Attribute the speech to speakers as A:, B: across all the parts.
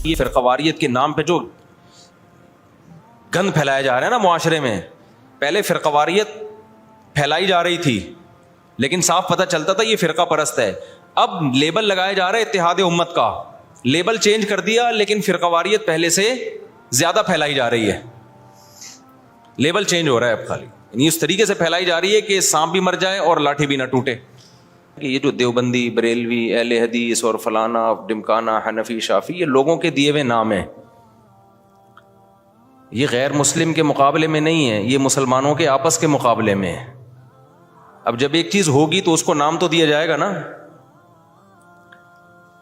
A: یہ فرقہ واریت کے نام پہ جو گند پھیلایا جا رہا ہے نا معاشرے میں، پہلے فرقہ واریت پھیلائی جا رہی تھی لیکن صاف پتہ چلتا تھا یہ فرقہ پرست ہے. اب لیبل لگایا جا رہا ہے اتحاد امت کا، لیبل چینج کر دیا لیکن فرقہ واریت پہلے سے زیادہ پھیلائی جا رہی ہے. لیبل چینج ہو رہا ہے اب خالی، یعنی اس طریقے سے پھیلائی جا رہی ہے کہ سانپ بھی مر جائے اور لاٹھی بھی نہ ٹوٹے. کہ یہ جو دیوبندی، بریلوی، اہل حدیث اور فلانا، ڈمکانا، حنفی، شافی، یہ لوگوں کے دیے ہوئے نام ہیں. یہ غیر مسلم کے مقابلے میں نہیں ہے، یہ مسلمانوں کے آپس کے مقابلے میں ہے. اب جب ایک چیز ہوگی تو اس کو نام تو دیا جائے گا نا.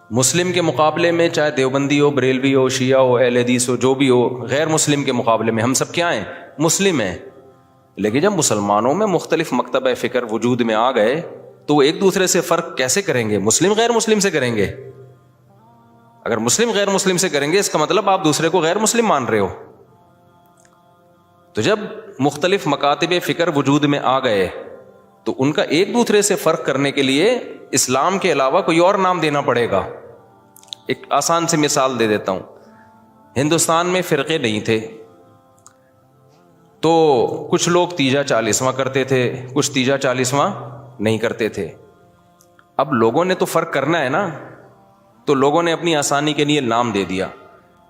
A: مسلم کے مقابلے میں چاہے دیوبندی ہو، بریلوی ہو، شیعہ ہو، اہل حدیث ہو، جو بھی ہو، غیر مسلم کے مقابلے میں ہم سب کیا ہیں؟ مسلم ہیں. لیکن جب مسلمانوں میں مختلف مکتبہ فکر وجود میں آ گئے تو وہ ایک دوسرے سے فرق کیسے کریں گے؟ مسلم غیر مسلم سے کریں گے. اگر مسلم غیر مسلم سے کریں گے اس کا مطلب آپ دوسرے کو غیر مسلم مان رہے ہو. تو جب مختلف مکاتب فکر وجود میں آ گئے تو ان کا ایک دوسرے سے فرق کرنے کے لیے اسلام کے علاوہ کوئی اور نام دینا پڑے گا. ایک آسان سی مثال دے دیتا ہوں. ہندوستان میں فرقے نہیں تھے تو کچھ لوگ تیجا چالیسواں کرتے تھے، کچھ تیجا چالیسواں نہیں کرتے تھے. اب لوگوں نے تو فرق کرنا ہے نا، تو لوگوں نے اپنی آسانی کے لیے نام دے دیا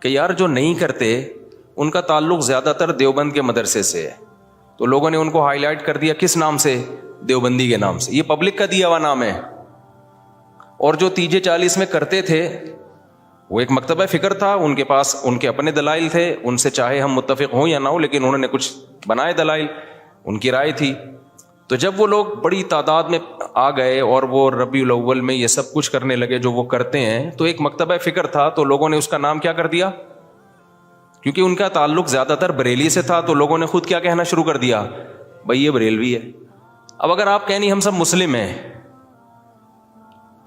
A: کہ یار جو نہیں کرتے ان کا تعلق زیادہ تر دیوبند کے مدرسے سے ہے، تو لوگوں نے ان کو ہائی لائٹ کر دیا کس نام سے؟ دیوبندی کے نام سے. یہ پبلک کا دیا ہوا نام ہے. اور جو تیجے 40 میں کرتے تھے وہ ایک مکتبہ فکر تھا، ان کے پاس ان کے اپنے دلائل تھے، ان سے چاہے ہم متفق ہوں یا نہ ہوں لیکن انہوں نے کچھ بنائے دلائل، ان کی رائے تھی. تو جب وہ لوگ بڑی تعداد میں آ گئے اور وہ ربیع الاول میں یہ سب کچھ کرنے لگے جو وہ کرتے ہیں، تو ایک مکتبہ فکر تھا تو لوگوں نے اس کا نام کیا کر دیا؟ کیونکہ ان کا تعلق زیادہ تر بریلی سے تھا تو لوگوں نے خود کیا کہنا شروع کر دیا؟ بھائی یہ بریلوی ہے. اب اگر آپ کہیں نہیں ہم سب مسلم ہیں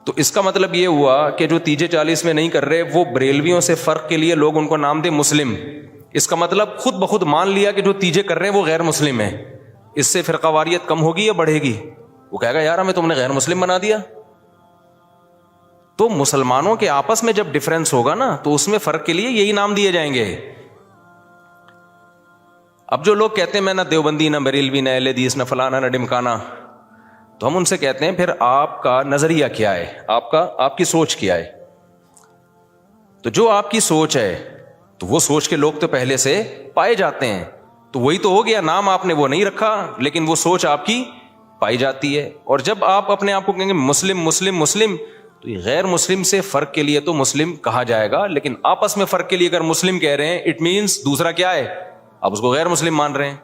A: تو اس کا مطلب یہ ہوا کہ جو تیجے 40 میں نہیں کر رہے وہ بریلویوں سے فرق کے لیے لوگ ان کو نام دے مسلم. اس کا مطلب خود بخود مان لیا کہ جو تیجے کر رہے ہیں وہ غیر مسلم ہیں. اس سے فرقہ واریت کم ہوگی یا بڑھے گی؟ وہ کہے گا یار ہمیں تم نے غیر مسلم بنا دیا. تو مسلمانوں کے آپس میں جب ڈفرینس ہوگا نا تو اس میں فرق کے لیے یہی نام دیے جائیں گے. اب جو لوگ کہتے ہیں میں نہ دیوبندی، نہ بریلوی، نہ اہل حدیث، نہ فلانا، نہ ڈمکانا، تو ہم ان سے کہتے ہیں پھر آپ کا نظریہ کیا ہے؟ آپ کی سوچ کیا ہے؟ تو جو آپ کی سوچ ہے تو وہ سوچ کے لوگ تو پہلے سے پائے جاتے ہیں، تو وہی تو ہو گیا. نام آپ نے وہ نہیں رکھا لیکن وہ سوچ آپ کی پائی جاتی ہے. اور جب آپ اپنے آپ کو کہیں گے مسلم مسلم مسلم تو یہ غیر مسلم سے فرق کے لیے تو مسلم کہا جائے گا، لیکن آپس میں فرق کے لیے اگر مسلم کہہ رہے ہیں اٹ مینس دوسرا کیا ہے؟ آپ اس کو غیر مسلم مان رہے ہیں.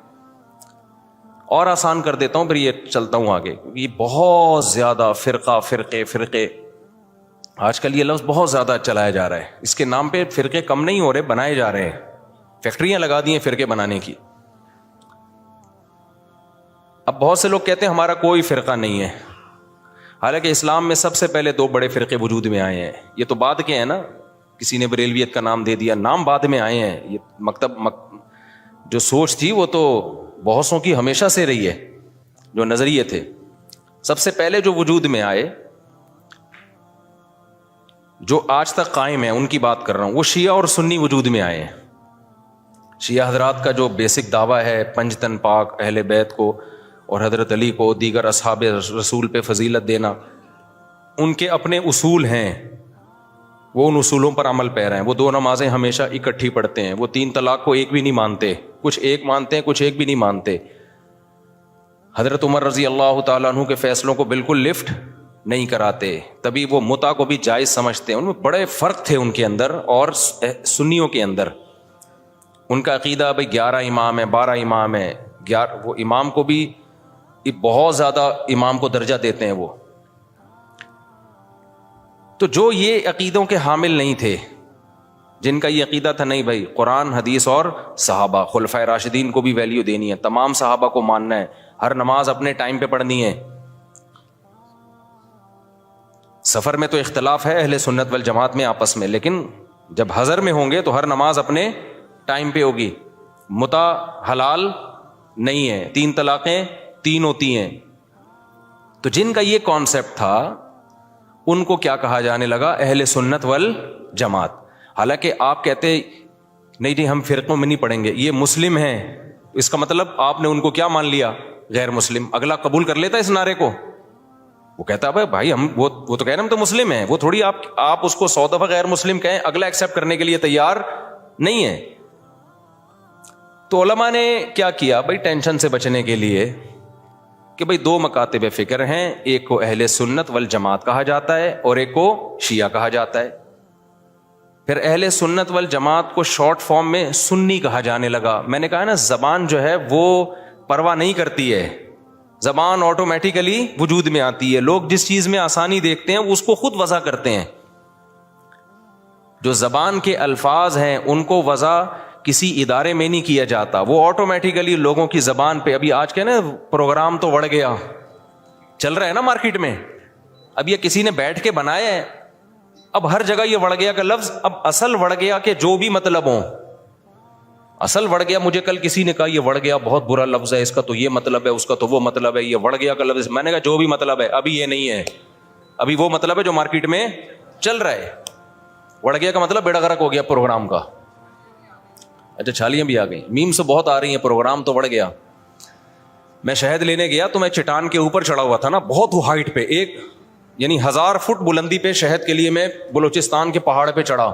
A: اور آسان کر دیتا ہوں پھر یہ چلتا ہوں آگے. یہ بہت زیادہ فرقے آج کل یہ لفظ بہت زیادہ چلایا جا رہا ہے. اس کے نام پہ فرقے کم نہیں ہو رہے، بنائے جا رہے ہیں. فیکٹریاں لگا دی ہیں فرقے بنانے کی. اب بہت سے لوگ کہتے ہیں ہمارا کوئی فرقہ نہیں ہے، حالانکہ اسلام میں سب سے پہلے 2 بڑے فرقے وجود میں آئے ہیں. یہ تو بعد کے ہیں نا، کسی نے بریلویت کا نام دے دیا، نام بعد میں آئے ہیں. یہ جو سوچ تھی وہ تو بہتوں کی ہمیشہ سے رہی ہے. جو نظریے تھے سب سے پہلے جو وجود میں آئے، جو آج تک قائم ہیں، ان کی بات کر رہا ہوں. وہ شیعہ اور سنی وجود میں آئے ہیں. شیعہ حضرات کا جو بیسک دعویٰ ہے پنج تن پاک، اہل بیت کو اور حضرت علی کو، دیگر اصحاب رسول پہ فضیلت دینا، ان کے اپنے اصول ہیں، وہ ان اصولوں پر عمل پیرا ہیں. وہ 2 نمازیں ہمیشہ اکٹھی پڑھتے ہیں. وہ 3 طلاق کو ایک بھی نہیں مانتے، کچھ ایک مانتے ہیں کچھ ایک بھی نہیں مانتے. حضرت عمر رضی اللہ تعالیٰ عنہ کے فیصلوں کو بالکل لفٹ نہیں کراتے، تبھی وہ متع کو بھی جائز سمجھتے ہیں. ان میں بڑے فرق تھے ان کے اندر اور سنیوں کے اندر. ان کا عقیدہ بھائی 11 امام ہیں، 12 امام ہیں. وہ امام کو بھی بہت زیادہ امام کو درجہ دیتے ہیں وہ. تو جو یہ عقیدوں کے حامل نہیں تھے، جن کا یہ عقیدہ تھا نہیں بھائی قرآن حدیث اور صحابہ، خلفائے راشدین کو بھی ویلیو دینی ہے، تمام صحابہ کو ماننا ہے، ہر نماز اپنے ٹائم پہ پڑھنی ہے. سفر میں تو اختلاف ہے اہل سنت والجماعت میں آپس میں، لیکن جب حضر میں ہوں گے تو ہر نماز اپنے ٹائم پہ ہوگی. متع حلال نہیں ہے، 3 طلاقیں 3 ہوتی ہیں. تو جن کا یہ کانسیپٹ تھا ان کو کیا کہا جانے لگا؟ اہل سنت والجماعت. حالانکہ آپ کہتے نہیں جی ہم فرقوں میں نہیں پڑھیں گے, یہ مسلم ہیں, اس کا مطلب آپ نے ان کو کیا مان لیا؟ غیر مسلم. اگلا قبول کر لیتا اس نعرے کو؟ وہ کہتا ہے بھائی ہم وہ تو کہہ رہے ہم تو مسلم ہیں. وہ تھوڑی آپ اس کو 100 دفعہ غیر مسلم کہیں, اگلا ایکسیپٹ کرنے کے لیے تیار نہیں ہے. تو علماء نے کیا کیا بھائی ٹینشن سے بچنے کے لیے کہ بھائی 2 مکاتب فکر ہیں, ایک کو اہل سنت والجماعت کہا جاتا ہے اور ایک کو شیعہ کہا جاتا ہے. پھر اہل سنت والجماعت کو شارٹ فارم میں سنی کہا جانے لگا. میں نے کہا نا زبان جو ہے وہ پرواہ نہیں کرتی ہے, زبان آٹومیٹیکلی وجود میں آتی ہے. لوگ جس چیز میں آسانی دیکھتے ہیں اس کو خود وضع کرتے ہیں. جو زبان کے الفاظ ہیں ان کو وضع کسی ادارے میں نہیں کیا جاتا, وہ آٹومیٹیکلی لوگوں کی زبان پہ. ابھی آج کے نا پروگرام تو بڑھ گیا, چل رہا ہے نا مارکیٹ میں, اب یہ کسی نے بیٹھ کے بنایا ہے, اب ہر جگہ یہ وڑ گیا کا لفظ. اب اصل وڑ گیا کہ جو بھی مطلب ہو, اصل وڑ گیا. مجھے کل کسی نے کہا یہ وڑ گیا بہت برا لفظ ہے, اس کا تو یہ مطلب ہے, اس کا تو وہ مطلب ہے, یہ وڑ گیا کا لفظ. میں نے کہا جو بھی مطلب ہے ابھی یہ نہیں ہے, ابھی وہ مطلب ہے جو مارکیٹ میں چل رہا ہے. وڑ گیا کا مطلب بیڑا غرق ہو گیا پروگرام کا. اچھا چھالیاں بھی آ گئی, میم سے بہت آ رہی ہیں, پروگرام تو وڑ گیا. میں شہد لینے گیا تو میں چٹان کے اوپر چڑھا ہوا تھا نا, بہت ہائٹ پہ, ایک یعنی 1000 فٹ بلندی پہ شہد کے لیے میں بلوچستان کے پہاڑ پہ چڑھا.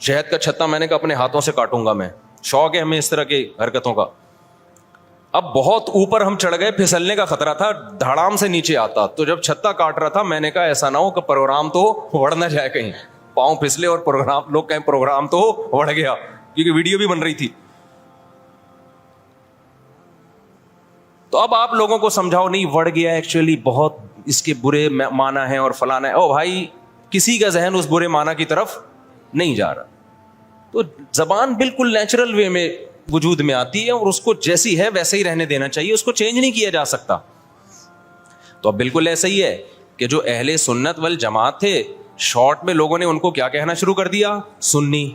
A: شہد کا چھتا میں نے کہا اپنے ہاتھوں سے کاٹوں گا میں, شوق ہے ہمیں اس طرح کی حرکتوں کا. اب بہت اوپر ہم چڑھ گئے, پھسلنے کا خطرہ تھا, دھڑام سے نیچے آتا. تو جب چھتا کاٹ رہا تھا میں نے کہا ایسا نہ ہو کہ پروگرام تو وڑ نہ جائے, کہیں پاؤں پھسلے اور پروگرام لوگ کہیں پروگرام تو وڑ گیا, کیونکہ ویڈیو بھی بن رہی تھی. تو اب آپ لوگوں کو سمجھاؤ نہیں وڑ گیا, ایکچولی بہت اس کے برے معنی ہیں اور فلانا ہے. او بھائی کسی کا ذہن اس برے معنی کی طرف نہیں جا رہا. تو زبان بالکل نیچرل وے میں وجود میں آتی ہے اور اس کو جیسی ہے ویسے ہی رہنے دینا چاہیے, اس کو چینج نہیں کیا جا سکتا. تو اب بالکل ایسا ہی ہے کہ جو اہل سنت والجماعت تھے, شارٹ میں لوگوں نے ان کو کیا کہنا شروع کر دیا؟ سنی.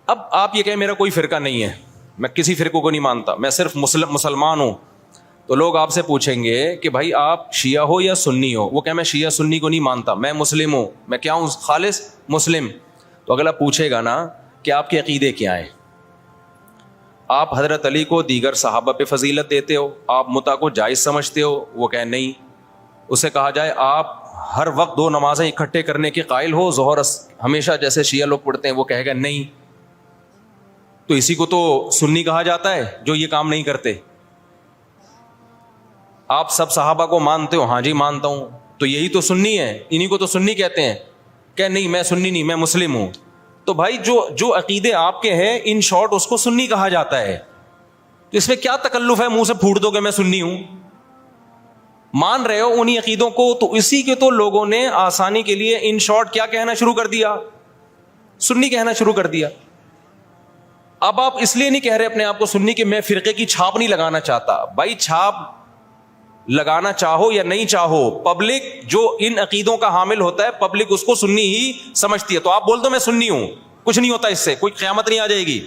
A: اب آپ یہ کہیں میرا کوئی فرقہ نہیں ہے, میں کسی فرقے کو نہیں مانتا, میں صرف مسلمان ہوں, تو لوگ آپ سے پوچھیں گے کہ بھائی آپ شیعہ ہو یا سنی ہو؟ وہ کہ میں شیعہ سنی کو نہیں مانتا, میں مسلم ہوں. میں کیا ہوں؟ خالص مسلم. تو اگلا پوچھے گا نا کہ آپ کے عقیدے کیا ہیں؟ آپ حضرت علی کو دیگر صحابہ پہ فضیلت دیتے ہو, آپ متع کو جائز سمجھتے ہو؟ وہ کہ نہیں. اسے کہا جائے آپ ہر وقت 2 نمازیں اکٹھے کرنے کے قائل ہو, ظہر ہمیشہ جیسے شیعہ لوگ پڑھتے ہیں؟ وہ کہے گا نہیں. تو اسی کو تو سنی کہا جاتا ہے جو یہ کام نہیں کرتے. آپ سب صحابہ کو مانتے ہو؟ ہاں جی مانتا ہوں. تو یہی تو سنی ہے, انہی کو تو سنی کہتے ہیں. کہ نہیں میں سنی نہیں, میں مسلم ہوں. تو بھائی جو عقیدے آپ کے ہیں ان شارٹ اس کو سنی کہا جاتا ہے. تو اس میں کیا تکلف ہے منہ سے پھوٹ دو کہ میں سنی ہوں؟ مان رہے ہو انہی عقیدوں کو, تو اسی کے تو لوگوں نے آسانی کے لیے ان شارٹ کیا کہنا شروع کر دیا؟ سنی کہنا شروع کر دیا. اب آپ اس لیے نہیں کہہ رہے اپنے آپ کو سنی کہ میں فرقے کی چھاپ نہیں لگانا چاہتا. بھائی چھاپ لگانا چاہو یا نہیں چاہو, پبلک جو ان عقیدوں کا حامل ہوتا ہے پبلک اس کو سنی ہی سمجھتی ہے. تو آپ بول دو میں سنی ہوں, کچھ نہیں ہوتا, اس سے کوئی قیامت نہیں آ جائے گی.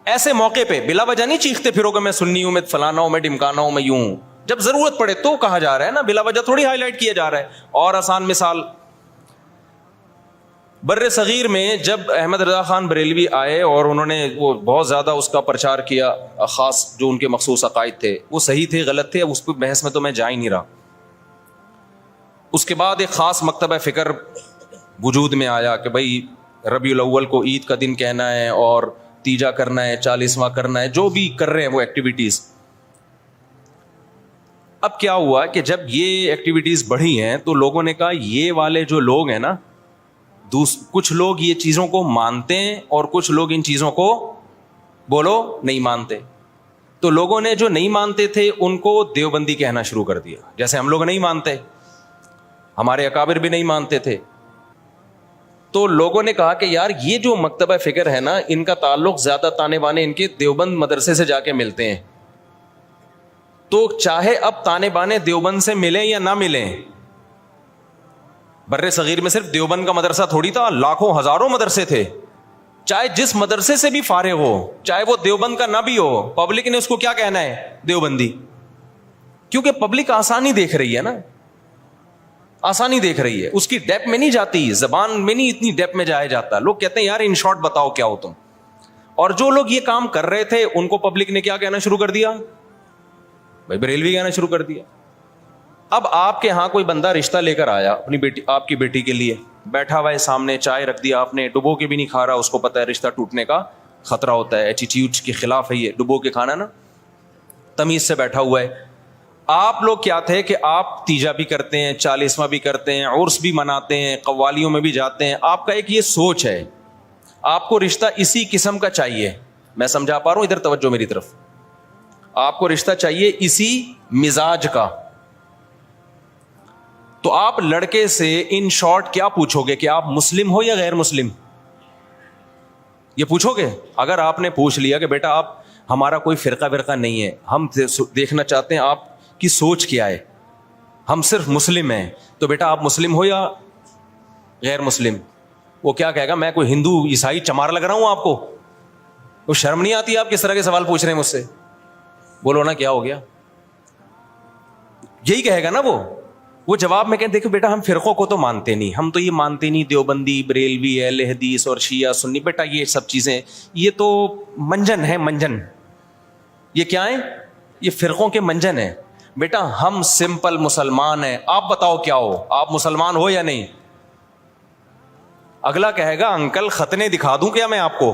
A: ایسے موقع پہ بلا وجہ نہیں چیختے پھرو کہ میں سنی ہوں, میں فلانا ہوں, میں ڈمکانا ہوں, میں یوں ہوں. جب ضرورت پڑے تو کہا جا رہا ہے نا, بلا وجہ تھوڑی ہائی لائٹ کیا جا رہا ہے. اور آسان مثال, بر صغیر میں جب احمد رضا خان بریلوی آئے اور انہوں نے وہ بہت زیادہ اس کا پرچار کیا, خاص جو ان کے مخصوص عقائد تھے وہ صحیح تھے غلط تھے, اس پہ بحث میں تو میں جا ہی نہیں رہا. اس کے بعد ایک خاص مکتبہ فکر وجود میں آیا کہ بھائی ربیع الاول کو عید کا دن کہنا ہے اور تیجا کرنا ہے, 40واں کرنا ہے, جو بھی کر رہے ہیں وہ ایکٹیویٹیز. اب کیا ہوا کہ جب یہ ایکٹیویٹیز بڑھی ہیں تو لوگوں نے کہا یہ والے جو لوگ ہیں نا, کچھ لوگ یہ چیزوں کو مانتے ہیں اور کچھ لوگ ان چیزوں کو بولو نہیں مانتے. تو لوگوں نے جو نہیں مانتے تھے ان کو دیوبندی کہنا شروع کر دیا, جیسے ہم لوگ نہیں مانتے, ہمارے اکابر بھی نہیں مانتے تھے. تو لوگوں نے کہا کہ یار یہ جو مکتبہ فکر ہے نا ان کا تعلق زیادہ تانے بانے ان کے دیوبند مدرسے سے جا کے ملتے ہیں. تو چاہے اب تانے بانے دیوبند سے ملیں یا نہ ملیں, بر صغیر میں صرف دیوبند کا مدرسہ تھوڑی تھا, لاکھوں ہزاروں مدرسے تھے. چاہے جس مدرسے سے بھی فارغ ہو, چاہے وہ دیوبند کا نہ بھی ہو, پبلک نے اس کو کیا کہنا ہے؟ دیوبندی. کیونکہ پبلک آسانی دیکھ رہی ہے نا, آسانی دیکھ رہی ہے, اس کی ڈیپ میں نہیں جاتی, زبان میں نہیں اتنی ڈیپ میں جایا جاتا. لوگ کہتے ہیں یار ان شارٹ بتاؤ کیا ہو تم. اور جو لوگ یہ کام کر رہے تھے ان کو پبلک نے کیا کہنا شروع کر دیا, بھائی بریلوی کہنا شروع کر دیا. اب آپ کے ہاں کوئی بندہ رشتہ لے کر آیا اپنی بیٹی, آپ کی بیٹی کے لیے, بیٹھا ہوا ہے سامنے, چائے رکھ دیا آپ نے, ڈبو کے بھی نہیں کھا رہا, اس کو پتا ہے رشتہ ٹوٹنے کا خطرہ ہوتا ہے, ایٹیٹیوڈ کے خلاف ہے یہ ڈبو کے کھانا نا, تمیز سے بیٹھا ہوا ہے. آپ لوگ کیا تھے کہ آپ تیجا بھی کرتے ہیں, 40واں بھی کرتے ہیں, عرس بھی مناتے ہیں, قوالیوں میں بھی جاتے ہیں. آپ کا ایک یہ سوچ ہے آپ کو رشتہ اسی قسم کا چاہیے. میں سمجھا پا رہا ہوں, ادھر توجہ میری طرف. آپ کو رشتہ چاہیے اسی مزاج کا. تو آپ لڑکے سے ان شارٹ کیا پوچھو گے کہ آپ مسلم ہو یا غیر مسلم, یہ پوچھو گے؟ اگر آپ نے پوچھ لیا کہ بیٹا آپ ہمارا کوئی فرقہ نہیں ہے, ہم دیکھنا چاہتے ہیں آپ کی سوچ کیا ہے, ہم صرف مسلم ہیں, تو بیٹا آپ مسلم ہو یا غیر مسلم. وہ کیا کہے گا, میں کوئی ہندو عیسائی چمار لگ رہا ہوں آپ کو؟ وہ شرم نہیں آتی آپ کس طرح کے سوال پوچھ رہے ہیں مجھ سے؟ بولو نا کیا ہو گیا, یہی کہے گا نا وہ جواب میں کہیں دیکھو بیٹا ہم فرقوں کو تو مانتے نہیں, ہم تو یہ مانتے نہیں دیوبندی, بریلوی, اہل حدیث اور شیعہ سنی. بیٹا یہ سب چیزیں یہ تو منجن ہے, منجن. یہ کیا ہے؟ یہ فرقوں کے منجن ہیں. بیٹا ہم سمپل مسلمان ہیں, آپ بتاؤ کیا ہو, آپ مسلمان ہو یا نہیں؟ اگلا کہے گا انکل ختنے دکھا دوں کیا میں آپ کو؟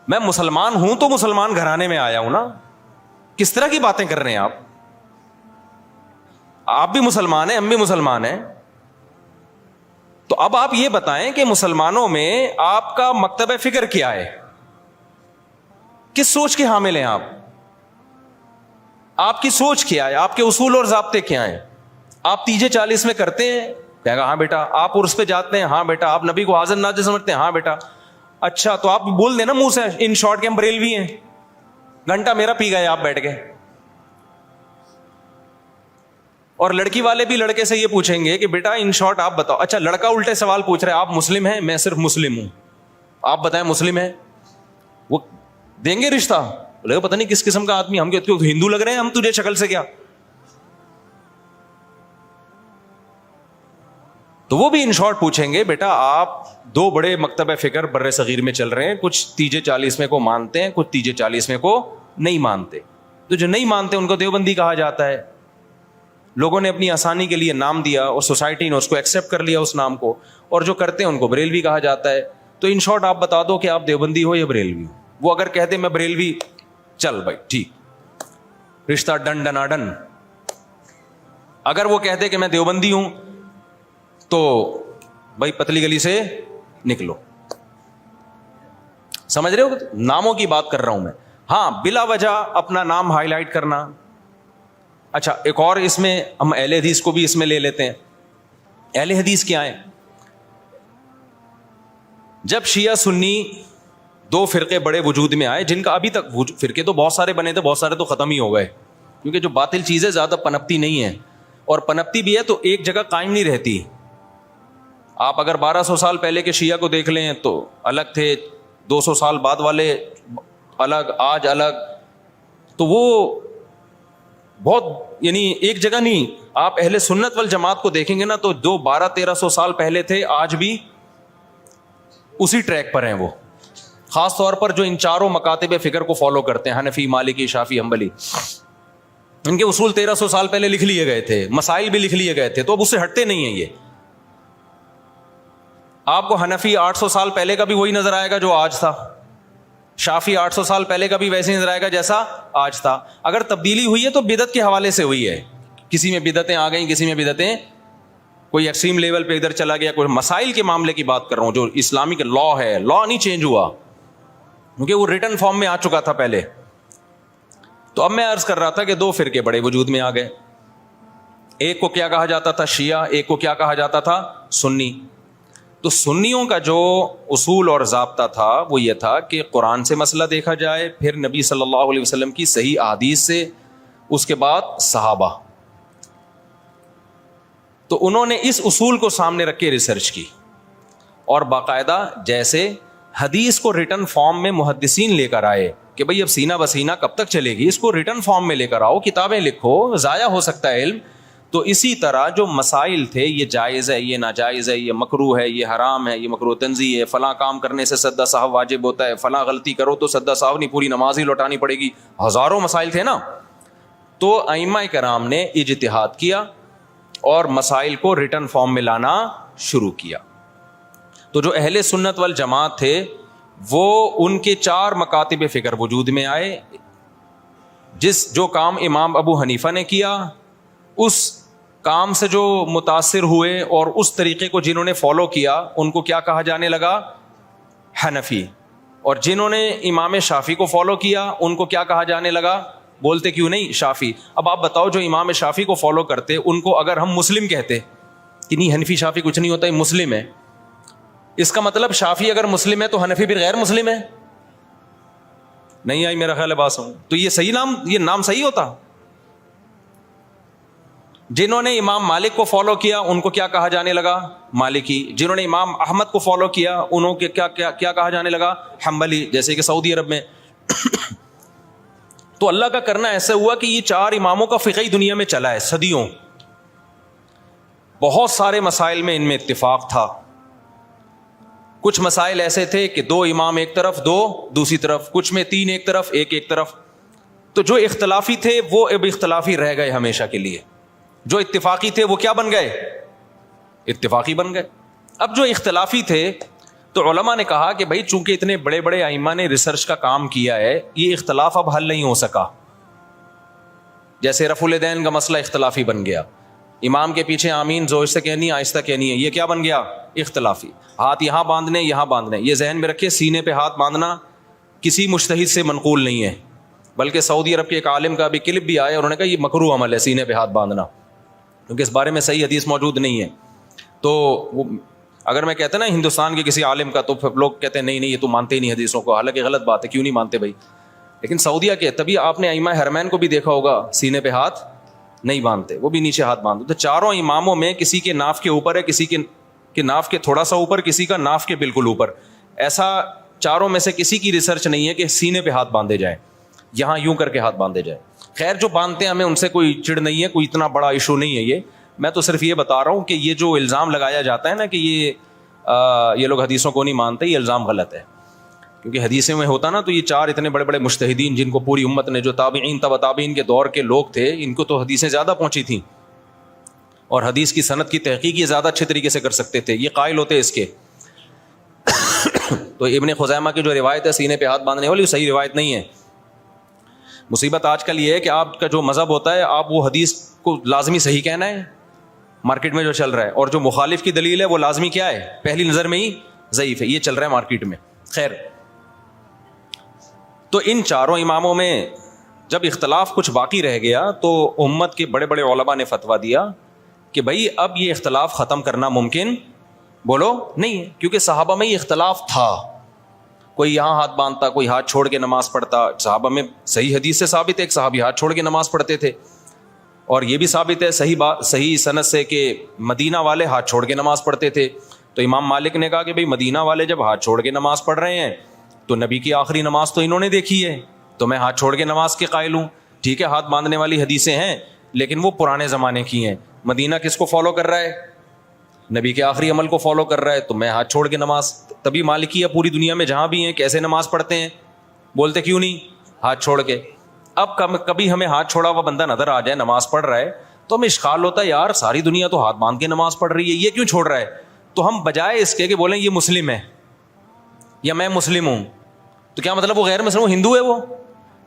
A: میں مسلمان ہوں تو مسلمان گھرانے میں آیا ہوں نا. کس طرح کی باتیں کر رہے ہیں آپ؟ آپ بھی مسلمان ہیں, ہم بھی مسلمان ہیں. تو اب آپ یہ بتائیں کہ مسلمانوں میں آپ کا مکتب فکر کیا ہے, کس سوچ کے حامل ہیں آپ کی سوچ کیا ہے, آپ کے اصول اور ضابطے کیا ہیں؟ آپ تیجے 40 میں کرتے ہیں, کہے گا ہاں بیٹا. آپ عرس پہ جاتے ہیں, ہاں بیٹا. آپ نبی کو حاضر ناظر سمجھتے ہیں, ہاں بیٹا. اچھا تو آپ بول دیں نا منہ سے ان شارٹ کے ہم بریلوی ہیں, گھنٹہ میرا پی گئے آپ بیٹھ کے. اور لڑکی والے بھی لڑکے سے یہ پوچھیں گے کہ بیٹا ان شارٹ آپ بتاؤ. اچھا لڑکا الٹے سوال پوچھ رہا ہے, آپ مسلم ہیں؟ میں صرف مسلم ہوں, آپ بتائیں مسلم ہیں. وہ دیں گے رشتہ؟ بولے گا پتہ نہیں کس قسم کا آدمی, ہم کیوں ہندو لگ رہے ہیں ہم تجھے شکل سے کیا؟ تو وہ بھی ان شارٹ پوچھیں گے بیٹا آپ دو بڑے مکتب فکر بر صغیر میں چل رہے ہیں, کچھ تیجے 40 میں کو مانتے ہیں, کچھ تیجے 40 میں کو نہیں مانتے. تو جو نہیں مانتے ان کو دیوبندی کہا جاتا ہے. لوگوں نے اپنی آسانی کے لیے نام دیا اور سوسائٹی نے اس کو ایکسیپٹ کر لیا اس نام کو, اور جو کرتے ہیں ان کو بریلوی کہا جاتا ہے. تو ان شارٹ آپ بتا دو کہ آپ دیوبندی ہو یا بریلوی ہو. وہ اگر کہتے میں بریلوی, چل بھائی ٹھیک, رشتہ ڈن ڈنا ڈن. اگر وہ کہتے کہ میں دیوبندی ہوں تو بھائی پتلی گلی سے نکلو. سمجھ رہے ہو؟ ناموں کی بات کر رہا ہوں میں. ہاں بلا وجہ اپنا نام ہائی لائٹ کرنا. اچھا ایک اور اس میں ہم اہل حدیث کو بھی اس میں لے لیتے ہیں. اہل حدیث کیا ہیں؟ جب شیعہ سنی دو فرقے بڑے وجود میں آئے, جن کا ابھی تک فرقے تو بہت سارے بنے تھے, بہت سارے تو ختم ہی ہو گئے, کیونکہ جو باطل چیزیں زیادہ پنپتی نہیں ہے, اور پنپتی بھی ہے تو ایک جگہ قائم نہیں رہتی. آپ اگر 1200 سال پہلے کے شیعہ کو دیکھ لیں تو الگ تھے, 200 سال بعد والے الگ, آج الگ. تو وہ بہت یعنی ایک جگہ نہیں. آپ اہل سنت والجماعت کو دیکھیں گے نا تو جو 1200-1300 سال پہلے تھے آج بھی اسی ٹریک پر ہیں وہ. خاص طور پر جو ان چاروں مکاتب فکر کو فالو کرتے ہیں, حنفی, مالکی, شافعی, حنبلی, ان کے اصول 1300 سال پہلے لکھ لیے گئے تھے, مسائل بھی لکھ لیے گئے تھے, تو اب اس سے ہٹتے نہیں ہیں یہ. آپ کو حنفی 800 سال پہلے کا بھی وہی نظر آئے گا جو آج تھا, شافعی 800 سال پہلے کا بھی ویسے نظر آئے گا جیسا آج تھا. اگر تبدیلی ہوئی ہے تو بدعت کے حوالے سے ہوئی ہے, کسی میں بدعتیں آ گئیں, کسی میں بدعتیں کوئی ایکسٹریم لیول پہ ادھر چلا گیا, کوئی مسائل کے معاملے کی بات کر رہا ہوں. جو اسلامک لا ہے, لا نہیں چینج ہوا کیونکہ وہ ریٹن فارم میں آ چکا تھا پہلے. تو اب میں عرض کر رہا تھا کہ دو فرقے بڑے وجود میں آ گئے. ایک کو کیا کہا جاتا تھا؟ شیعہ. ایک کو کیا کہا جاتا تھا؟ سنی. تو سنیوں کا جو اصول اور ضابطہ تھا وہ یہ تھا کہ قرآن سے مسئلہ دیکھا جائے, پھر نبی صلی اللہ علیہ وسلم کی صحیح احادیث سے, اس کے بعد صحابہ. تو انہوں نے اس اصول کو سامنے رکھ کے ریسرچ کی, اور باقاعدہ جیسے حدیث کو ریٹن فارم میں محدثین لے کر آئے کہ بھئی اب سینہ بسینہ کب تک چلے گی, اس کو ریٹن فارم میں لے کر آؤ, کتابیں لکھو, ضائع ہو سکتا ہے علم. تو اسی طرح جو مسائل تھے، یہ جائز ہے، یہ ناجائز ہے، یہ مکروہ ہے، یہ حرام ہے، یہ مکروہ تنزیہ ہے، فلاں کام کرنے سے سجدہ سہو واجب ہوتا ہے، فلاں غلطی کرو تو سجدہ سہو نہیں، پوری نماز ہی لوٹانی پڑے گی، ہزاروں مسائل تھے نا. تو ائمہ کرام نے اجتہاد کیا اور مسائل کو ریٹن فارم میں لانا شروع کیا. تو جو اہل سنت والجماعت تھے وہ ان کے 4 مکاتب فکر وجود میں آئے. جو کام امام ابو حنیفہ نے کیا اس کام سے جو متاثر ہوئے اور اس طریقے کو جنہوں نے فالو کیا ان کو کیا کہا جانے لگا؟ حنفی. اور جنہوں نے امام شافعی کو فالو کیا ان کو کیا کہا جانے لگا؟ بولتے کیوں نہیں؟ شافعی. اب آپ بتاؤ جو امام شافعی کو فالو کرتے ان کو اگر ہم مسلم کہتے کہ نہیں حنفی شافعی کچھ نہیں ہوتا، یہ مسلم ہے، اس کا مطلب شافعی اگر مسلم ہے تو حنفی بھی غیر مسلم ہے؟ نہیں آئی میرا خیال ہے بات سمجھ. تو یہ نام صحیح ہوتا؟ جنہوں نے امام مالک کو فالو کیا ان کو کیا کہا جانے لگا؟ مالکی. جنہوں نے امام احمد کو فالو کیا انہوں کے کیا کہا جانے لگا؟ حنبلی، جیسے کہ سعودی عرب میں. تو اللہ کا کرنا ایسا ہوا کہ یہ 4 اماموں کا فقہی دنیا میں چلا ہے صدیوں. بہت سارے مسائل میں ان میں اتفاق تھا. کچھ مسائل ایسے تھے کہ 2 امام ایک طرف، 2 دوسری طرف، کچھ میں 3 ایک طرف، ایک طرف. تو جو اختلافی تھے وہ اب اختلافی رہ گئے ہمیشہ کے لیے، جو اتفاقی تھے وہ کیا بن گئے؟ اتفاقی بن گئے. اب جو اختلافی تھے تو علماء نے کہا کہ بھائی چونکہ اتنے بڑے بڑے ائمہ نے ریسرچ کا کام کیا ہے، یہ اختلاف اب حل نہیں ہو سکا. جیسے رفع الیدین کا مسئلہ اختلافی بن گیا، امام کے پیچھے آمین زور سے کہنی ہے آہستہ کہنی ہے، یہ کیا بن گیا؟ اختلافی. ہاتھ یہاں باندھنے یہاں باندھنے، یہ ذہن میں رکھے سینے پہ ہاتھ باندھنا کسی مجتہد سے منقول نہیں ہے، بلکہ سعودی عرب کے ایک عالم کا بھی کلپ بھی آیا، انہوں نے کہا یہ مکروہ عمل ہے سینے پہ ہاتھ باندھنا، کیونکہ اس بارے میں صحیح حدیث موجود نہیں ہے. تو وہ اگر میں کہتا نا ہندوستان کے کسی عالم کا تو لوگ کہتے ہیں نہیں یہ تو مانتے ہی نہیں حدیثوں کو، حالانکہ غلط بات ہے، کیوں نہیں مانتے بھائی. لیکن سعودیہ کے تبھی آپ نے ائمہ حرمین کو بھی دیکھا ہوگا سینے پہ ہاتھ نہیں باندھتے، وہ بھی نیچے ہاتھ باندھتے. تو 4 اماموں میں کسی کے ناف کے اوپر ہے، کسی کے ناف کے تھوڑا سا اوپر، کسی کا ناف کے بالکل اوپر. ایسا 4 میں سے کسی کی ریسرچ نہیں ہے کہ سینے پہ ہاتھ باندھے جائیں، یہاں یوں کر کے ہاتھ باندھے جائیں. خیر جو باندھتے ہیں ہمیں ان سے کوئی چڑ نہیں ہے، کوئی اتنا بڑا ایشو نہیں ہے. یہ میں تو صرف یہ بتا رہا ہوں کہ یہ جو الزام لگایا جاتا ہے نا کہ یہ لوگ حدیثوں کو نہیں مانتے، یہ الزام غلط ہے. کیونکہ حدیثیں میں ہوتا نا تو یہ 4 اتنے بڑے بڑے مجتہدین جن کو پوری امت نے، جو تابعین تبع تابعین کے دور کے لوگ تھے، ان کو تو حدیثیں زیادہ پہنچی تھیں اور حدیث کی سند کی تحقیق یہ زیادہ اچھے طریقے سے کر سکتے تھے، یہ قائل ہوتے اس کے. تو ابن خزیمہ کی جو روایت ہے سینے پہ ہاتھ باندھنے والی، وہ صحیح روایت نہیں ہے. مصیبت آج کل یہ ہے کہ آپ کا جو مذہب ہوتا ہے آپ وہ حدیث کو لازمی صحیح کہنا ہے، مارکیٹ میں جو چل رہا ہے، اور جو مخالف کی دلیل ہے وہ لازمی کیا ہے؟ پہلی نظر میں ہی ضعیف ہے. یہ چل رہا ہے مارکیٹ میں. خیر، تو ان 4 اماموں میں جب اختلاف کچھ باقی رہ گیا تو امت کے بڑے بڑے علماء نے فتویٰ دیا کہ بھائی اب یہ اختلاف ختم کرنا ممکن بولو نہیں ہے، کیونکہ صحابہ میں یہ اختلاف تھا. کوئی یہاں ہاتھ باندھتا، کوئی ہاتھ چھوڑ کے نماز پڑھتا. صحابہ میں صحیح حدیث سے ثابت ہے ایک صحابی ہاتھ چھوڑ کے نماز پڑھتے تھے، اور یہ بھی ثابت ہے صحیح سند سے کہ مدینہ والے ہاتھ چھوڑ کے نماز پڑھتے تھے. تو امام مالک نے کہا کہ بھئی مدینہ والے جب ہاتھ چھوڑ کے نماز پڑھ رہے ہیں تو نبی کی آخری نماز تو انہوں نے دیکھی ہے، تو میں ہاتھ چھوڑ کے نماز کے قائل ہوں. ٹھیک ہے ہاتھ باندھنے والی حدیثیں ہیں لیکن وہ پرانے زمانے کی ہیں. مدینہ کس کو فالو کر رہا ہے؟ نبی کے آخری عمل کو فالو کر رہا ہے، تو میں ہاتھ چھوڑ کے نماز. تبھی مالکی پوری دنیا میں جہاں بھی ہیں کیسے نماز پڑھتے ہیں؟ بولتے کیوں نہیں؟ ہاتھ چھوڑ کے. اب کبھی ہمیں ہاتھ چھوڑا ہوا بندہ نظر آ جائے نماز پڑھ رہا ہے تو ہمیں اشکال ہوتا ہے یار ساری دنیا تو ہاتھ باندھ کے نماز پڑھ رہی ہے، یہ کیوں چھوڑ رہا ہے؟ تو ہم بجائے اس کے کہ بولیں یہ مسلم ہے یا میں مسلم ہوں، تو کیا مطلب وہ غیر مسلم، وہ ہندو ہے وہ؟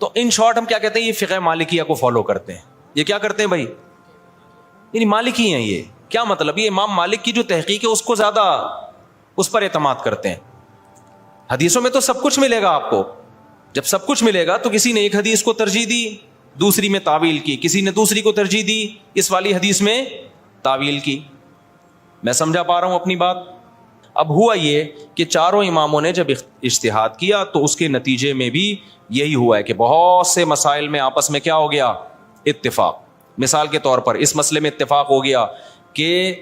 A: تو ان شارٹ ہم کیا کہتے ہیں؟ یہ فقہ مالکیہ کو فالو کرتے ہیں. یہ کیا کرتے ہیں بھائی؟ یعنی مالکی ہیں. یہ کیا مطلب؟ یہ امام مالک کی جو تحقیق ہے اس کو زیادہ اس پر اعتماد کرتے ہیں. حدیثوں میں تو سب کچھ ملے گا آپ کو، جب سب کچھ ملے گا تو کسی نے ایک حدیث کو ترجیح دی دوسری میں تعویل کی، کسی نے دوسری کو ترجیح دی اس والی حدیث میں تعویل کی. میں سمجھا پا رہا ہوں اپنی بات؟ اب ہوا یہ کہ 4 اماموں نے جب اجتہاد کیا تو اس کے نتیجے میں بھی یہی ہوا ہے کہ بہت سے مسائل میں آپس میں کیا ہو گیا؟ اتفاق. مثال کے طور پر اس مسئلے میں اتفاق ہو گیا کہ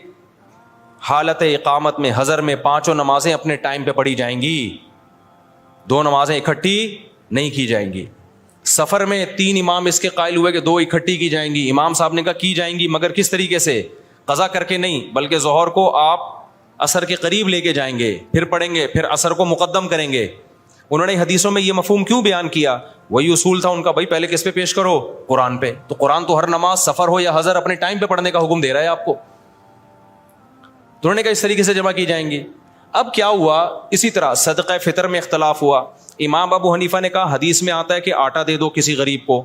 A: حالت اقامت میں حضر میں 5 نمازیں اپنے ٹائم پہ پڑھی جائیں گی، 2 نمازیں اکٹھی نہیں کی جائیں گی. سفر میں 3 امام اس کے قائل ہوئے کہ 2 اکٹھی کی جائیں گی. امام صاحب نے کہا کی جائیں گی, مگر کس طریقے سے, قضا کر کے نہیں, بلکہ ظہر کو آپ عصر کے قریب لے کے جائیں گے, پھر پڑھیں گے, پھر عصر کو مقدم کریں گے. انہوں نے حدیثوں میں یہ مفہوم کیوں بیان کیا؟ وہی اصول تھا ان کا, بھائی پہلے کس پہ پیش کرو, قرآن پہ. تو قرآن تو ہر نماز سفر ہو یا حضر اپنے ٹائم پہ پڑھنے کا حکم دے رہا ہے آپ کو. تو انہوں نے کہا اس طریقے سے جمع کی جائیں گی. اب کیا ہوا, اسی طرح صدقہ فطر میں اختلاف ہوا. امام ابو حنیفہ نے کہا حدیث میں آتا ہے کہ آٹا دے دو کسی غریب کو,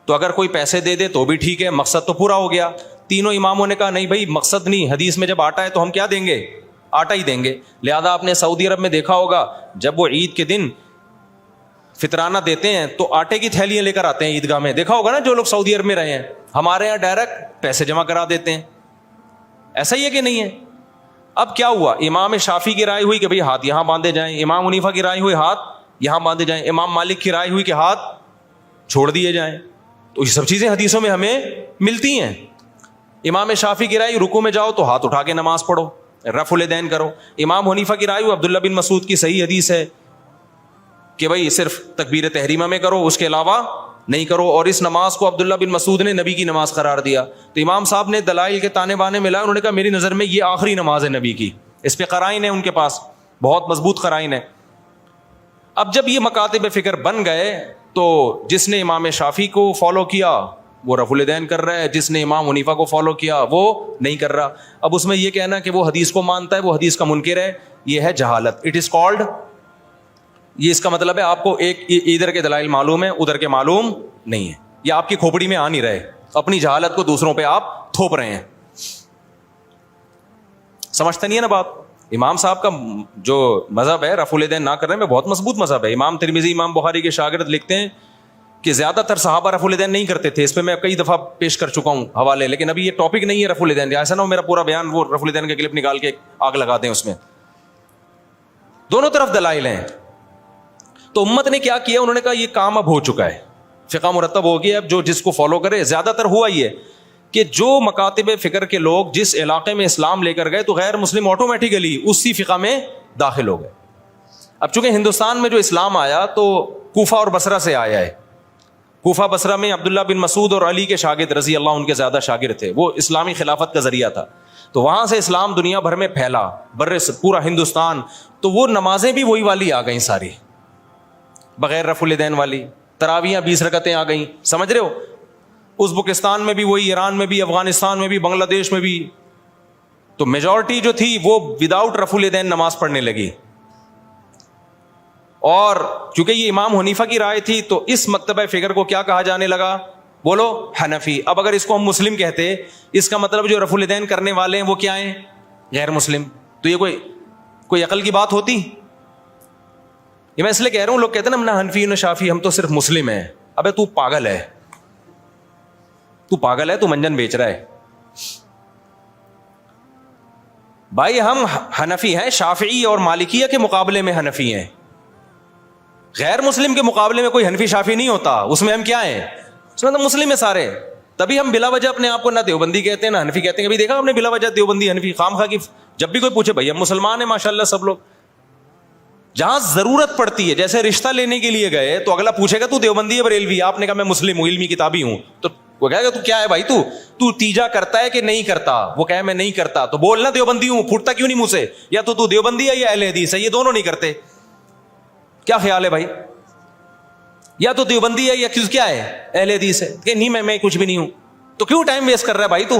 A: تو اگر کوئی پیسے دے دے تو بھی ٹھیک ہے, مقصد تو پورا ہو گیا. تینوں اماموں نے کہا نہیں بھائی مقصد نہیں, حدیث میں جب آٹا ہے تو ہم کیا دیں گے, آٹا ہی دیں گے. لہذا آپ نے سعودی عرب میں دیکھا ہوگا جب وہ عید کے دن فطرانہ دیتے ہیں تو آٹے کی تھیلیاں لے کر آتے ہیں عیدگاہ میں, دیکھا ہوگا نا جو لوگ سعودی عرب میں رہے ہیں. ہمارے یہاں ڈائریکٹ پیسے جمع کرا دیتے ہیں. ایسا ہی ہے کہ نہیں ہے؟ اب کیا ہوا, امام شافعی کی رائے ہوئی کہ بھئی ہاتھ یہاں باندھے جائیں, امام حنیفہ کی رائے ہوئی ہاتھ یہاں باندھے جائیں, امام مالک کی رائے ہوئی کہ ہاتھ چھوڑ دیے جائیں. تو یہ سب چیزیں حدیثوں میں ہمیں ملتی ہیں. امام شافعی کی رائے رکوع میں جاؤ تو ہاتھ اٹھا کے نماز پڑھو, رفع الیدین کرو. امام حنیفہ کی رائے ہوئی عبداللہ بن مسعود کی صحیح حدیث ہے کہ بھئی صرف تکبیر تحریمہ میں کرو, اس کے علاوہ نہیں کرو, اور اس نماز کو عبداللہ بن مسعود نے نبی کی نماز قرار دیا. تو امام صاحب نے دلائل کے تانے بانے ملا, انہوں نے کہا میری نظر میں یہ آخری نماز ہے نبی کی, اس پہ قرائن ہے ان کے پاس, بہت مضبوط قرائن ہے. اب جب یہ مکاتب فکر بن گئے تو جس نے امام شافعی کو فالو کیا وہ رفع الیدین کر رہا ہے, جس نے امام حنیفہ کو فالو کیا وہ نہیں کر رہا. اب اس میں یہ کہنا کہ وہ حدیث کو مانتا ہے, وہ حدیث کا منکر ہے, یہ ہے جہالت. اٹ از کالڈ, یہ اس کا مطلب ہے آپ کو ایک ادھر کے دلائل معلوم ہے ادھر کے معلوم نہیں ہے, یہ آپ کی کھوپڑی میں آ نہیں رہے, اپنی جہالت کو دوسروں پہ آپ تھوپ رہے ہیں. سمجھتے نہیں ہے نا بات. امام صاحب کا جو مذہب ہے رفع الیدین نہ کرنے میں بہت مضبوط مذہب ہے. امام ترمذی امام بخاری کے شاگرد لکھتے ہیں کہ زیادہ تر صحابہ رفع الیدین نہیں کرتے تھے. اس پہ میں کئی دفعہ پیش کر چکا ہوں حوالے, لیکن ابھی یہ ٹاپک نہیں ہے رفع الیدین, ایسا نہ ہو میرا پورا بیان وہ رفع الیدین کا کلپ نکال کے آگ لگا دیں اس میں. دونوں طرف دلائل ہیں. تو امت نے کیا کیا, انہوں نے کہا یہ کام اب ہو چکا ہے, فقہ مرتب ہو گیا, اب جو جس کو فالو کرے. زیادہ تر ہوا یہ کہ جو مکاتب فکر کے لوگ جس علاقے میں اسلام لے کر گئے تو غیر مسلم آٹومیٹیکلی اسی فقہ میں داخل ہو گئے. اب چونکہ ہندوستان میں جو اسلام آیا تو کوفہ اور بصرہ سے آیا ہے. کوفہ بصرہ میں عبداللہ بن مسعود اور علی کے شاگرد رضی اللہ ان کے زیادہ شاگرد تھے, وہ اسلامی خلافت کا ذریعہ تھا. تو وہاں سے اسلام دنیا بھر میں پھیلا, پورا ہندوستان. تو وہ نمازیں بھی وہی والی آ گئیں ساری, بغیر رفع الیدین والی. تراویحاں 20 رکعتیں آ گئیں, سمجھ رہے ہو. ازبکستان میں بھی وہی, ایران میں بھی, افغانستان میں بھی, بنگلہ دیش میں بھی. تو میجورٹی جو تھی وہ وداؤٹ رفع الیدین نماز پڑھنے لگی. اور چونکہ یہ امام حنیفہ کی رائے تھی تو اس مکتبہ فکر کو کیا کہا جانے لگا, بولو حنفی. اب اگر اس کو ہم مسلم کہتے, اس کا مطلب جو رفع الیدین کرنے والے ہیں وہ کیا ہیں, غیر مسلم. تو یہ کوئی عقل کی بات ہوتی؟ یہ میں اس لیے کہہ رہا ہوں, لوگ کہتے ہیں نا نہ حنفی نہ شافی, ہم تو صرف مسلم ہیں. ابے تو پاگل ہے, تو پاگل ہے, تو منجن بیچ رہا ہے. بھائی ہم حنفی ہیں, شافعی اور مالکیہ کے مقابلے میں حنفی ہیں. غیر مسلم کے مقابلے میں کوئی حنفی شافعی نہیں ہوتا. اس میں ہم کیا ہیں, اس میں تو مسلم ہیں سارے. تبھی ہم بلا وجہ اپنے آپ کو نہ دیوبندی کہتے ہیں نہ حنفی کہتے ہیں. کبھی دیکھا ہم نے بلا وجہ دیوبندی حنفی خامخواہ کی؟ جب بھی کوئی پوچھے بھائی ہم مسلمان ہیں ماشاء اللہ سب لوگ. جہاں ضرورت پڑتی ہے, جیسے رشتہ لینے کے لیے گئے تو اگلا پوچھے گا تو دیوبندی ہے بریلوی؟ آپ نے کہا میں مسلم ہوں, علمی کتابی ہوں, تو وہ کہے گا تو کیا ہے بھائی, تو تیجا کرتا ہے کہ نہیں کرتا؟ وہ کہے میں نہیں کرتا, تو بولنا دیوبندی ہوں. پھوٹتا کیوں نہیں منہ سے؟ یا تو دیوبندی ہے یا اہل حدیث ہے, یہ دونوں نہیں کرتے. کیا خیال ہے بھائی, یا تو دیوبندی ہے یا کیا ہے, اہل حدیث ہے؟ کہ نہیں میں کچھ بھی نہیں ہوں. تو کیوں ٹائم ویسٹ کر رہا ہے بھائی تو؟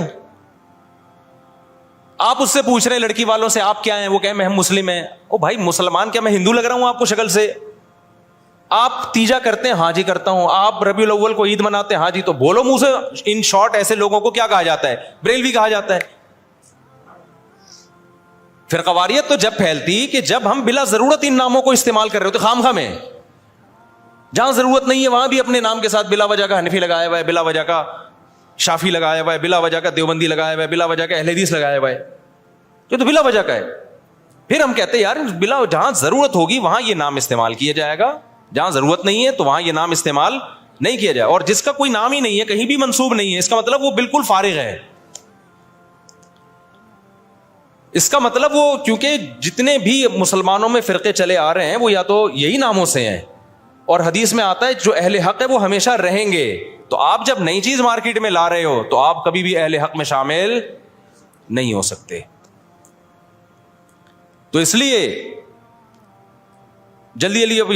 A: آپ اس سے پوچھ رہے ہیں لڑکی والوں سے آپ کیا ہیں, وہ کہیں میں ہم مسلم ہیں. او بھائی مسلمان کیا میں ہندو لگ رہا ہوں آپ کو شکل سے؟ آپ تیجا کرتے ہیں, ہاں جی کرتا ہوں. آپ ربیع الاول کو عید مناتے ہیں, ہاں جی. تو بولو منہ سے. ان شارٹ ایسے لوگوں کو کیا کہا جاتا ہے, بریلوی کہا جاتا ہے. فرقواریت تو جب پھیلتی کہ جب ہم بلا ضرورت ان ناموں کو استعمال کر رہے ہوتے خام خواہ میں. جہاں ضرورت نہیں ہے وہاں بھی اپنے نام کے ساتھ بلا وجہ کا حنفی لگایا ہوا ہے, بلا وجہ کا شافی لگایا ہوا ہے, بلا وجہ کا دیوبندی لگایا ہوا ہے, بلا وجہ کا اہل حدیث لگایا ہوا ہے. یہ تو بلا وجہ کا ہے. پھر ہم کہتے ہیں یار بلا جہاں ضرورت ہوگی وہاں یہ نام استعمال کیا جائے گا, جہاں ضرورت نہیں ہے تو وہاں یہ نام استعمال نہیں کیا جائے. اور جس کا کوئی نام ہی نہیں ہے, کہیں بھی منسوب نہیں ہے, اس کا مطلب وہ بالکل فارغ ہے. اس کا مطلب وہ, کیونکہ جتنے بھی مسلمانوں میں فرقے چلے آ رہے ہیں وہ یا تو یہی ناموں سے ہیں, اور حدیث میں آتا ہے جو اہل حق ہے وہ ہمیشہ رہیں گے. تو آپ جب نئی چیز مارکیٹ میں لا رہے ہو تو آپ کبھی بھی اہل حق میں شامل نہیں ہو سکتے. تو اس لیے جلدی جلدی اب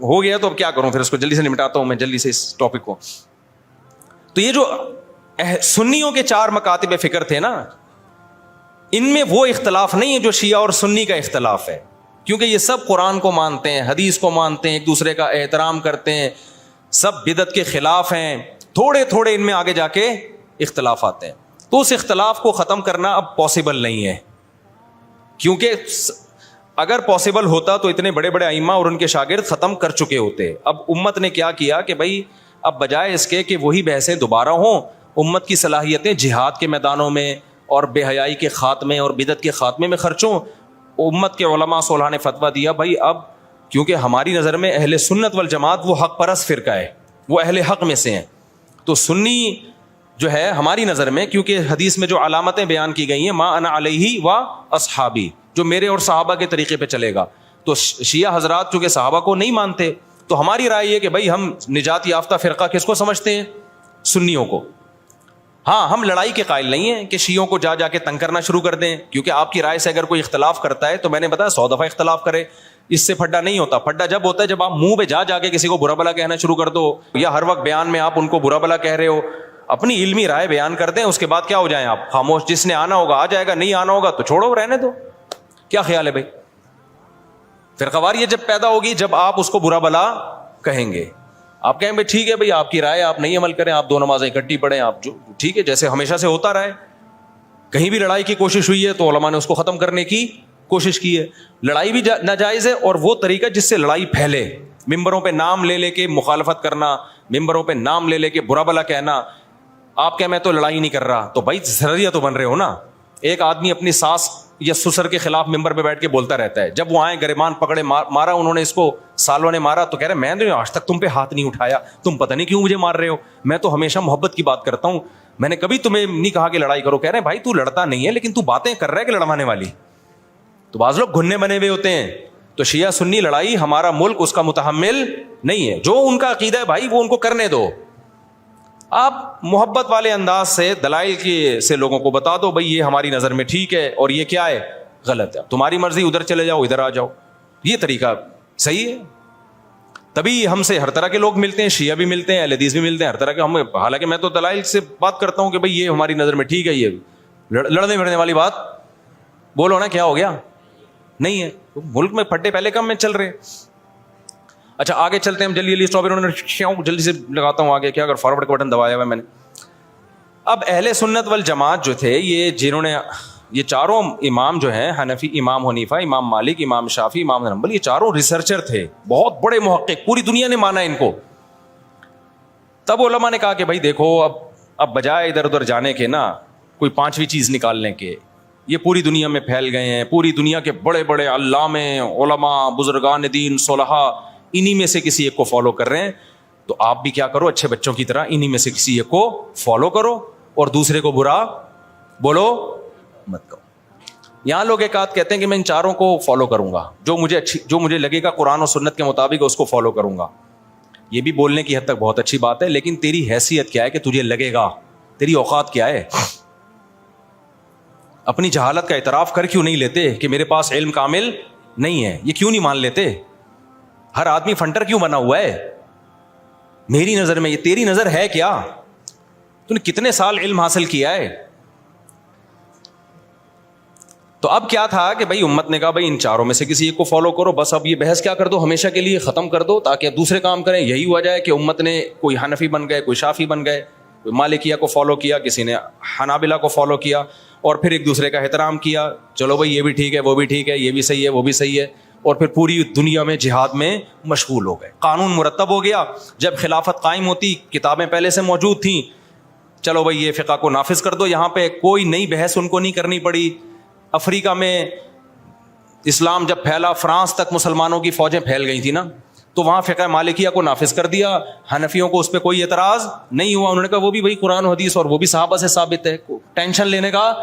A: ہو گیا تو اب کیا کروں, پھر اس کو جلدی سے نمٹاتا ہوں میں جلدی سے اس ٹاپک کو. تو یہ جو سنیوں کے 4 مکاتب فکر تھے نا, ان میں وہ اختلاف نہیں ہے جو شیعہ اور سنی کا اختلاف ہے, کیونکہ یہ سب قرآن کو مانتے ہیں, حدیث کو مانتے ہیں, ایک دوسرے کا احترام کرتے ہیں, سب بدعت کے خلاف ہیں. تھوڑے تھوڑے ان میں آگے جا کے اختلاف آتے ہیں. تو اس اختلاف کو ختم کرنا اب پاسبل نہیں ہے, کیونکہ اگر پاسبل ہوتا تو اتنے بڑے بڑے ائمہ اور ان کے شاگرد ختم کر چکے ہوتے. اب امت نے کیا کیا کہ بھائی اب بجائے اس کے کہ وہی بحثیں دوبارہ ہوں, امت کی صلاحیتیں جہاد کے میدانوں میں اور بے حیائی کے خاتمے اور بدعت کے خاتمے میں خرچوں. امت کے علماء صلحاء نے فتویٰ دیا بھائی اب کیونکہ ہماری نظر میں اہل سنت والجماعت وہ حق پرست فرقہ ہے, وہ اہل حق میں سے ہیں, تو سنی جو ہے ہماری نظر میں, کیونکہ حدیث میں جو علامتیں بیان کی گئی ہیں ما انا علیہ و اصحابی, جو میرے اور صحابہ کے طریقے پہ چلے گا. تو شیعہ حضرات چونکہ صحابہ کو نہیں مانتے, تو ہماری رائے یہ کہ بھائی ہم نجات یافتہ فرقہ کس کو سمجھتے ہیں, سنیوں کو. ہاں ہم لڑائی کے قائل نہیں ہیں کہ شیعوں کو جا کے تنگ کرنا شروع کر دیں, کیونکہ آپ کی رائے سے اگر کوئی اختلاف کرتا ہے تو میں نے بتایا 100 دفعہ اختلاف کرے, اس سے پھڈا نہیں ہوتا. پھڈا جب ہوتا ہے جب آپ منہ پہ جا کے کسی کو برا بلا کہنا شروع کر دو, یا ہر وقت بیان میں آپ ان کو برا بلا کہہ رہے ہو. اپنی علمی رائے بیان کر دیں, اس کے بعد کیا ہو جائیں آپ خاموش, جس نے آنا ہوگا آ جائے گا, نہیں آنا ہوگا تو چھوڑو رہنے دو. کیا خیال ہے بھائی؟ فرقہ واریت جب پیدا ہوگی جب آپ اس کو برا بلا کہیں گے, آپ کہیں بھائی ٹھیک ہے بھائی آپ کی رائے, آپ نہیں عمل کریں, آپ 2 نمازیں اکٹھی پڑھیں, آپ جو ٹھیک ہے جیسے ہمیشہ سے ہوتا رہے. کہیں بھی لڑائی کی کوشش ہوئی ہے تو علماء نے اس کو ختم کرنے کی کوشش کی ہے. لڑائی بھی ناجائز ہے, اور وہ طریقہ جس سے لڑائی پھیلے, ممبروں پہ نام لے کے مخالفت کرنا, ممبروں پہ نام لے کے برا بلا کہنا. آپ کہ میں تو لڑائی نہیں کر رہا, تو بھائی ذریعہ تو بن رہے ہو نا. ایک آدمی اپنی ساس یا سسر کے خلاف ممبر پہ بیٹھ کے بولتا رہتا ہے, جب وہ آئے گریبان پکڑے مارا انہوں نے اس کو, سالوں نے مارا, تو کہہ رہے میں نے آج تک تم پہ ہاتھ نہیں اٹھایا, تم پتہ نہیں کیوں مجھے مار رہے ہو, میں تو ہمیشہ محبت کی بات کرتا ہوں, میں نے کبھی تمہیں نہیں کہا کہ لڑائی کرو. کہہ رہے ہیں بھائی تو لڑتا نہیں ہے لیکن تو باتیں کر رہا ہے کہ لڑوانے والی. تو بعض لوگ گھننے بنے ہوئے ہوتے ہیں. تو شیعہ سنی لڑائی ہمارا ملک اس کا متحمل نہیں ہے. جو ان کا عقیدہ ہے بھائی وہ ان کو کرنے دو, آپ محبت والے انداز سے دلائل کی سے لوگوں کو بتا دو بھائی یہ ہماری نظر میں ٹھیک ہے اور یہ کیا ہے غلط ہے, تمہاری مرضی, ادھر چلے جاؤ ادھر آ جاؤ. یہ طریقہ صحیح ہے. تبھی ہم سے ہر طرح کے لوگ ملتے ہیں, شیعہ بھی ملتے ہیں, اہل حدیث بھی ملتے ہیں, ہر طرح کے. ہم حالانکہ میں تو دلائل سے بات کرتا ہوں کہ بھائی یہ ہماری نظر میں ٹھیک ہے, یہ لڑنے بھڑنے والی بات بولو نا, کیا ہو گیا, نہیں ہے. ملک میں پھٹے پہلے کم میں چل رہے. اچھا آگے چلتے ہیں ہم جلدی جلدی سے لگاتا ہوں آگے, کیا اگر فارورڈ کا بٹن دبایا ہوا ہے میں نے. اب اہل سنت والجماعت جو تھے, یہ جنہوں نے یہ چاروں امام جو ہیں, حنفی, امام حنیفہ, امام مالک, امام شافعی, امام حنبل, یہ چاروں ریسرچر تھے, بہت بڑے محقق, پوری دنیا نے مانا ان کو. تب علماء نے کہا کہ بھائی دیکھو اب بجائے ادھر ادھر جانے کے نا کوئی 5ویں چیز نکالنے کے, یہ پوری دنیا میں پھیل گئے ہیں, پوری دنیا کے بڑے بڑے علامے, علماء, بزرگان دین, صلحاء, انہی میں سے کسی ایک کو فالو کر رہے ہیں, تو آپ بھی کیا کرو اچھے بچوں کی طرح انہی میں سے کسی ایک کو فالو کرو اور دوسرے کو برا بولو مت کرو. یہاں لوگ ایک آدھ کہتے ہیں کہ میں ان چاروں کو فالو کروں گا, جو مجھے لگے گا قرآن و سنت کے مطابق اس کو فالو کروں گا. یہ بھی بولنے کی حد تک بہت اچھی بات ہے, لیکن تیری حیثیت کیا ہے کہ تجھے لگے گا, تیری اوقات کیا ہے. اپنی جہالت کا اعتراف کر کیوں نہیں لیتے کہ میرے پاس علم کامل نہیں ہے, یہ کیوں نہیں مان لیتے. ہر آدمی فنٹر کیوں بنا ہوا ہے میری نظر میں, یہ تیری نظر ہے کیا, تو نے کتنے سال علم حاصل کیا ہے. تو اب کیا تھا کہ بھائی امت نے کہا بھائی ان چاروں میں سے کسی ایک کو فالو کرو, بس اب یہ بحث کیا کر دو, ہمیشہ کے لیے ختم کر دو, تاکہ دوسرے کام کریں. یہی ہوا جائے کہ امت نے کوئی حنفی بن گئے, کوئی شافعی بن گئے, کوئی مالکیہ کو فالو کیا, کسی نے حنابلہ کو فالو کیا, اور پھر ایک دوسرے کا احترام کیا. چلو بھائی یہ بھی ٹھیک ہے, وہ بھی ٹھیک ہے, یہ بھی صحیح ہے, وہ بھی صحیح ہے, اور پھر پوری دنیا میں جہاد میں مشغول ہو گئے. قانون مرتب ہو گیا. جب خلافت قائم ہوتی, کتابیں پہلے سے موجود تھیں, چلو بھائی یہ فقہ کو نافذ کر دو. یہاں پہ کوئی نئی بحث ان کو نہیں کرنی پڑی. افریقہ میں اسلام جب پھیلا, فرانس تک مسلمانوں کی فوجیں پھیل گئی تھی نا, تو وہاں فقہ مالکیہ کو نافذ کر دیا. حنفیوں کو اس پہ کوئی اعتراض نہیں ہوا. انہوں نے کہا وہ بھی بھائی قرآن و حدیث اور وہ بھی صحابہ سے ثابت ہے, ٹینشن لینے کا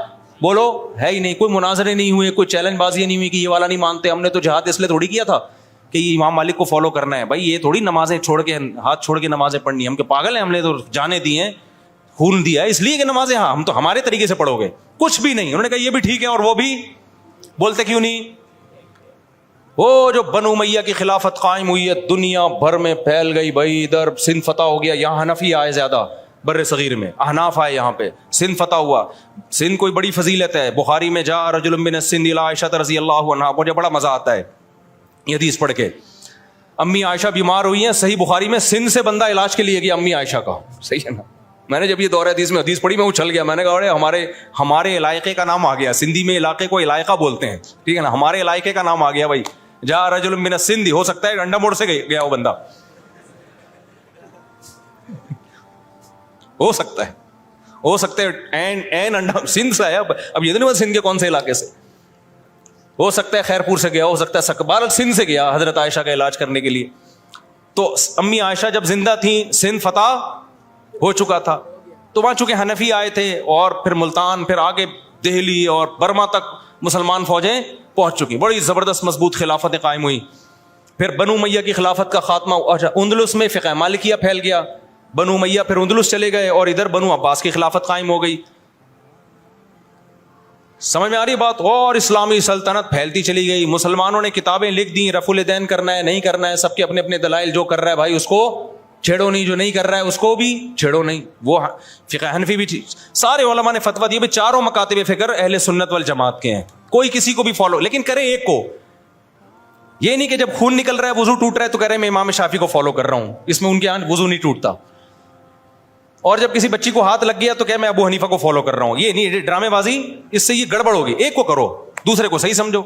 A: بولو ہے ہی نہیں. کوئی مناظرے نہیں ہوئے, کوئی چیلنج بازی نہیں ہوئی کہ یہ والا نہیں مانتے, ہم نے تو جہاد اس لیے تھوڑی کیا تھا کہ یہ امام مالک کو فالو کرنا ہے. بھائی یہ تھوڑی نمازیں چھوڑ کے ہاتھ چھوڑ کے نمازیں پڑھنی, ہم کہ پاگل ہیں, ہم نے تو جانے دی ہیں, خون دیا ہے اس لیے کہ نمازیں, ہاں ہم تو ہمارے طریقے سے پڑھو گے, کچھ بھی نہیں. انہوں نے کہا یہ بھی ٹھیک ہے اور وہ بھی, بولتے کیوں نہیں؟ وہ جو بنو امیہ کی خلافت قائم ہوئی ہے دنیا بھر میں پھیل گئی بھائی, ادھر سندھ فتح ہو گیا, یہاں حنفی آئے زیادہ بر صغیر میں, احناف آئے, یہاں پہ سندھ فتح ہوا. سندھ کوئی بڑی فضیلت ہے, بخاری میں جا رجل من السندھ الی عائشہ رضی اللہ عنہا, مجھے بڑا مزہ آتا ہے یہ حدیث پڑھ کے. امی عائشہ بیمار ہوئی ہیں, صحیح بخاری میں سندھ سے بندہ علاج کے لیے گیا امی عائشہ کا, صحیح ہے نا. میں نے جب یہ دور حدیث میں حدیث پڑھی میں اچھل گیا, میں نے کہا ہمارے علاقے کا نام آ گیا, سندھی میں علاقے کو علاقہ بولتے ہیں, ٹھیک ہے نا, ہمارے علاقے کا نام آ گیا بھائی. جا رجل من السندھ, ہو سکتا ہے ڈنڈا موڑ سے گیا وہ بندہ, ہو سکتا ہے این انڈا سندھ سے آیا, اب یہ نہیں سندھ کے کون سے علاقے سے, ہو سکتا ہے خیر پور سے گیا, ہو سکتا ہے سکبار سندھ سے گیا حضرت عائشہ کا علاج کرنے کے لیے. تو امی عائشہ جب زندہ تھیں سندھ فتح ہو چکا تھا, تو وہاں چونکہ حنفی آئے تھے اور پھر ملتان, پھر آگے دہلی اور برما تک مسلمان فوجیں پہنچ چکی, بڑی زبردست مضبوط خلافتیں قائم ہوئی. پھر بنو امیہ کی خلافت کا خاتمہ, اندلس میں فقہ مالکیہ پھیل گیا, بنو امیہ پھر اندلس چلے گئے اور ادھر بنو عباس کی خلافت قائم ہو گئی. سمجھ میں آ رہی بات؟ اور اسلامی سلطنت پھیلتی چلی گئی. مسلمانوں نے کتابیں لکھ دی, رفع الدین کرنا ہے نہیں کرنا ہے, سب کے اپنے اپنے دلائل, جو کر رہا ہے بھائی اس کو چھیڑو نہیں, جو نہیں کر رہا ہے اس کو بھی چھیڑو نہیں. وہ فقہ حنفی بھی تھی, سارے علماء نے فتویٰ دیا. بھائی چاروں مکاتب فکر اہل سنت والجماعت کے ہیں, کوئی کسی کو بھی فالو, لیکن کرے ایک کو. یہ نہیں کہ جب خون نکل رہا ہے وضو ٹوٹ رہا ہے تو کہہ رہے میں امام شافعی کو فالو کر رہا ہوں, اس میں ان کے یہاں وضو نہیں ٹوٹتا. اور جب کسی بچی کو ہاتھ لگ گیا تو کہ میں ابو حنیفہ کو فالو کر رہا ہوں, یہ نہیں, ڈرامے بازی, اس سے یہ گڑبڑ ہوگی. ایک کو کرو, دوسرے کو صحیح سمجھو.